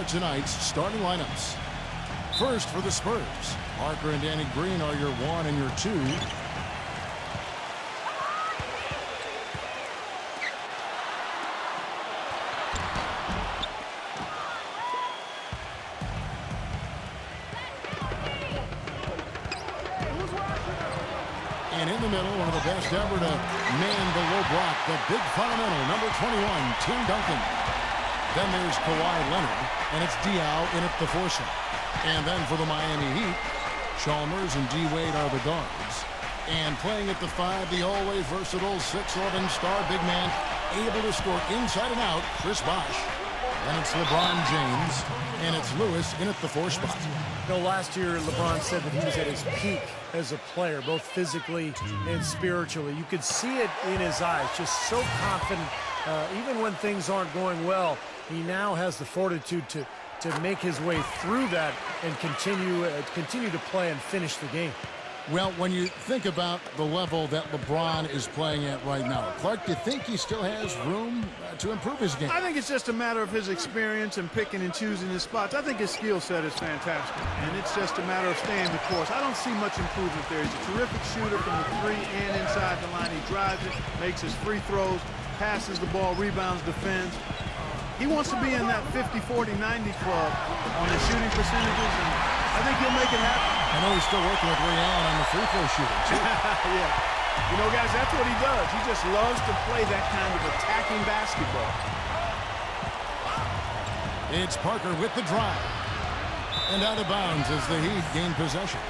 tonight's starting lineups. First for the Spurs, Parker and Danny Green are your 1 and your 2. And in the middle, one of the best ever to man the low block, the big fundamental, number 21, Tim Duncan. Then there's Kawhi Leonard, and it's Diaw in at the foursome. And then for the Miami Heat, Chalmers and D-Wade are the guards. And playing at the 5, the always versatile 6'11" star big man, able to score inside and out, Chris Bosh. Then it's LeBron James, and it's Lewis in at the 4 spot. You know, last year, LeBron said that he was at his peak as a player, both physically and spiritually. You could see it in his eyes, just so confident. Even when things aren't going well, he now has the fortitude to make his way through that and continue to play and finish the game. Well, when you think about the level that LeBron is playing at right now, Clark, do you think he still has room to improve his game? I think it's just a matter of his experience and picking and choosing his spots. I think his skill set is fantastic, and it's just a matter of staying the course. I don't see much improvement there. He's a terrific shooter from the 3 and inside the line. He drives it, makes his free throws, passes the ball, rebounds, defends. He wants to be in that 50-40-90 club on the shooting percentages, and I think he'll make it happen. I know he's still working with Ray Allen on the free throw shooting, too. Yeah. You know, guys, that's what he does. He just loves to play that kind of attacking basketball. It's Parker with the drive. And out of bounds as the Heat gain possession.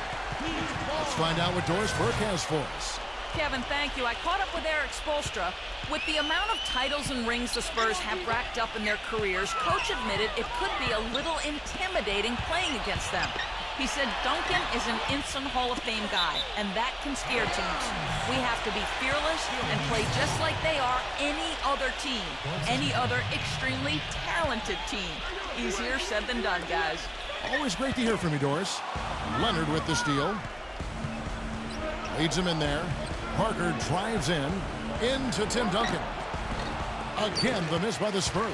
Let's find out what Doris Burke has for us. Kevin, thank you. I caught up with Eric Spoelstra. With the amount of titles and rings the Spurs have racked up in their careers, Coach admitted it could be a little intimidating playing against them. He said Duncan is an instant Hall of Fame guy, and that can scare teams. We have to be fearless and play just like they are any other team, any other extremely talented team. Easier said than done, guys. Always great to hear from you, Doris. Leonard with the steal. Leads him in there. Parker drives into Tim Duncan. Again, the miss by the Spurs.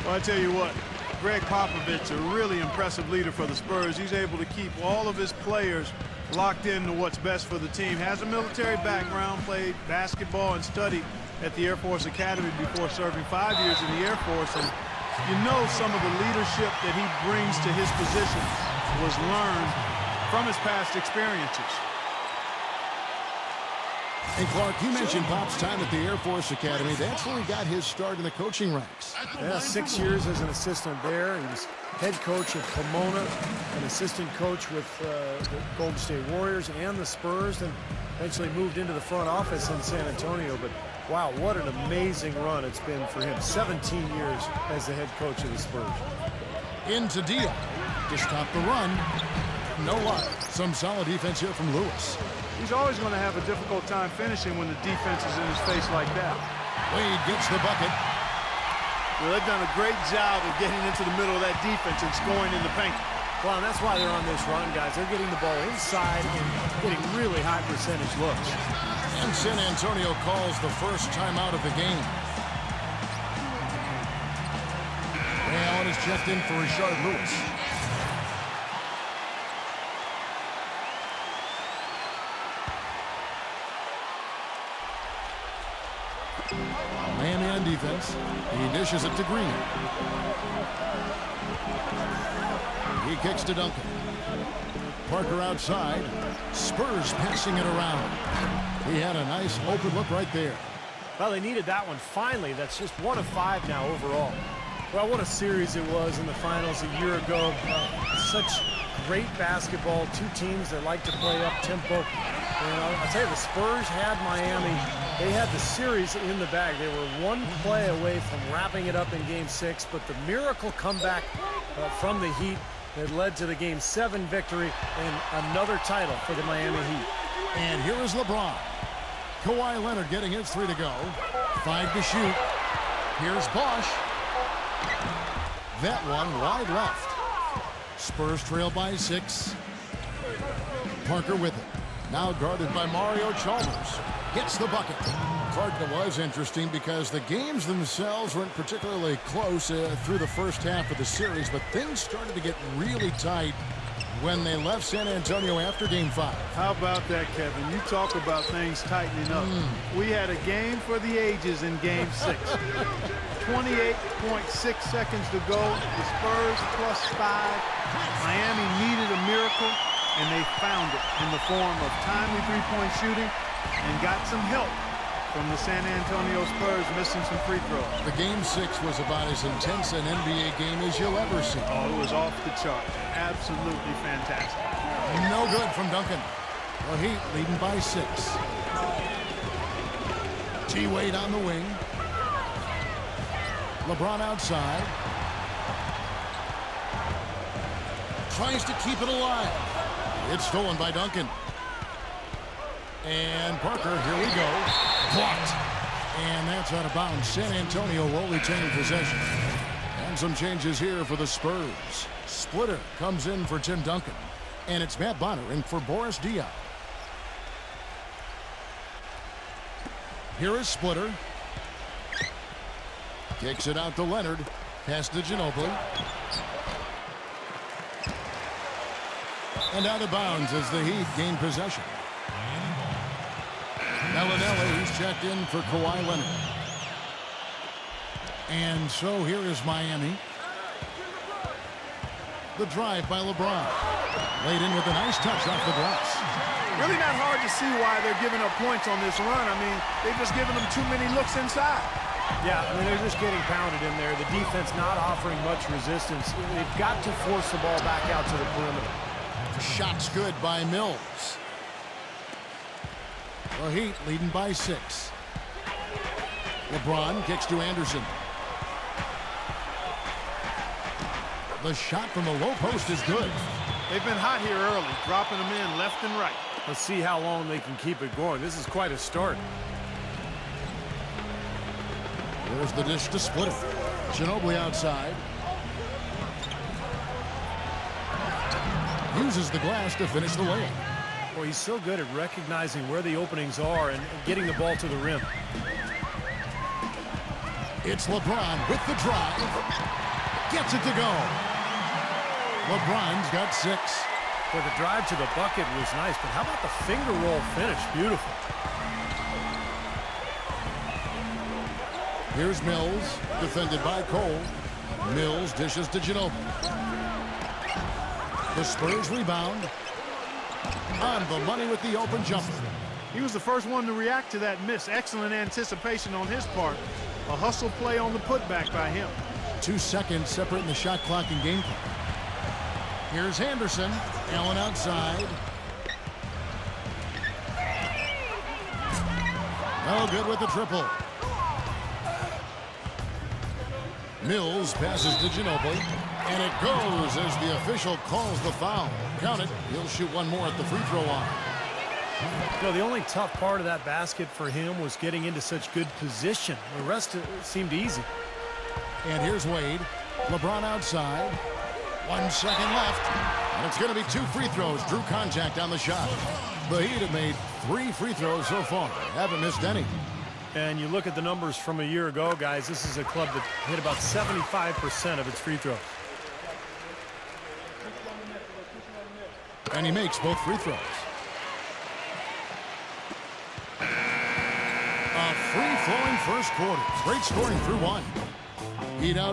Well, I tell you what, Greg Popovich, a really impressive leader for the Spurs. He's able to keep all of his players locked into what's best for the team. Has a military background, played basketball and studied at the Air Force Academy before serving 5 years in the Air Force. And you know some of the leadership that he brings to his position was learned from his past experiences. And Clark, you mentioned Pop's time at the Air Force Academy. That's where he got his start in the coaching ranks. Yeah, 6 years as an assistant there. He was head coach at Pomona, an assistant coach with the Golden State Warriors and the Spurs, and eventually moved into the front office in San Antonio. But wow, what an amazing run it's been for him. 17 years as the head coach of the Spurs. Into Diaw to stop the run. No luck. Some solid defense here from Lewis. He's always going to have a difficult time finishing when the defense is in his face like that. Wade gets the bucket. Well, they've done a great job of getting into the middle of that defense and scoring in the paint. Well, and that's why they're on this run, guys. They're getting the ball inside and getting really high percentage looks. And San Antonio calls the first timeout of the game. Ray Allen is checked in for Rashard Lewis. Miami on defense. He dishes it to Green. He kicks to Duncan. Parker outside. Spurs passing it around. He had a nice open look right there. Well, they needed that one finally. That's just 1 of 5 now overall. Well, what a series it was in the finals a year ago. Such great basketball. 2 teams that like to play up tempo. And I'll tell you, the Spurs had Miami. They had the series in the bag. They were 1 play away from wrapping it up in Game 6, but the miracle comeback from the Heat that led to the Game 7 victory and another title for the Miami Heat. And here is LeBron. Kawhi Leonard getting his 3 to go. 5 to shoot. Here's Bosh. That one wide left. Spurs trail by 6. Parker with it. Now guarded by Mario Chalmers. Gets the bucket. Clark, it was interesting because the games themselves weren't particularly close through the first half of the series, but things started to get really tight when they left San Antonio after Game 5. How about that, Kevin? You talk about things tightening up. We had a game for the ages in Game 6. 28.6 seconds to go. The Spurs +5. Miami needed a miracle, and they found it in the form of timely three-point shooting and got some help from the San Antonio Spurs missing some free throws. The Game 6 was about as intense an NBA game as you'll ever see. Oh, it was off the chart. Absolutely fantastic. No good from Duncan. The Heat leading by 6. T-Wade on the wing. LeBron outside. Tries to keep it alive. It's stolen by Duncan. And Parker, here we go. Blocked. And that's out of bounds. San Antonio will retain possession. And some changes here for the Spurs. Splitter comes in for Tim Duncan. And it's Matt Bonner in for Boris Diaw. Here is Splitter. Kicks it out to Leonard. Pass to Ginobili. And out of bounds as the Heat gain possession. Bellinelli checked in for Kawhi Leonard. And so here is Miami. The drive by LeBron. Laid in with a nice touch off the glass. Really not hard to see why they're giving up points on this run. I mean, they've just given them too many looks inside. Yeah, I mean, they're just getting pounded in there. The defense not offering much resistance. They've got to force the ball back out to the perimeter. Shots good by Mills. The Heat leading by 6. LeBron kicks to Anderson. The shot from the low post is good. They've been hot here early, dropping them in left and right. Let's see how long they can keep it going. This is quite a start. There's the dish to Splitter. Ginobili outside. Uses the glass to finish the layup. Well, he's so good at recognizing where the openings are and getting the ball to the rim. It's LeBron with the drive. Gets it to go. LeBron's got 6. Well, the drive to the bucket was nice, but how about the finger roll finish? Beautiful. Here's Mills, defended by Cole. Mills dishes to Ginobili. The Spurs rebound. On the money with the open jumper. He was the first one to react to that miss. Excellent anticipation on his part. A hustle play on the putback by him. 2 seconds separating the shot clock and game clock. Here's Anderson. Allen outside. No good with the triple. Mills passes to Ginobili. And it goes as the official calls the foul. Count it. He'll shoot one more at the free throw line. You know, the only tough part of that basket for him was getting into such good position. The rest seemed easy. And here's Wade. LeBron outside. 1 second left. And it's going to be 2 free throws. Drew contact on the shot. The Heat have made 3 free throws so far. Haven't missed any. And you look at the numbers from a year ago, guys, this is a club that hit about 75% of its free throws. And he makes both free throws. A free-flowing first quarter. Great scoring through 1. Heat out.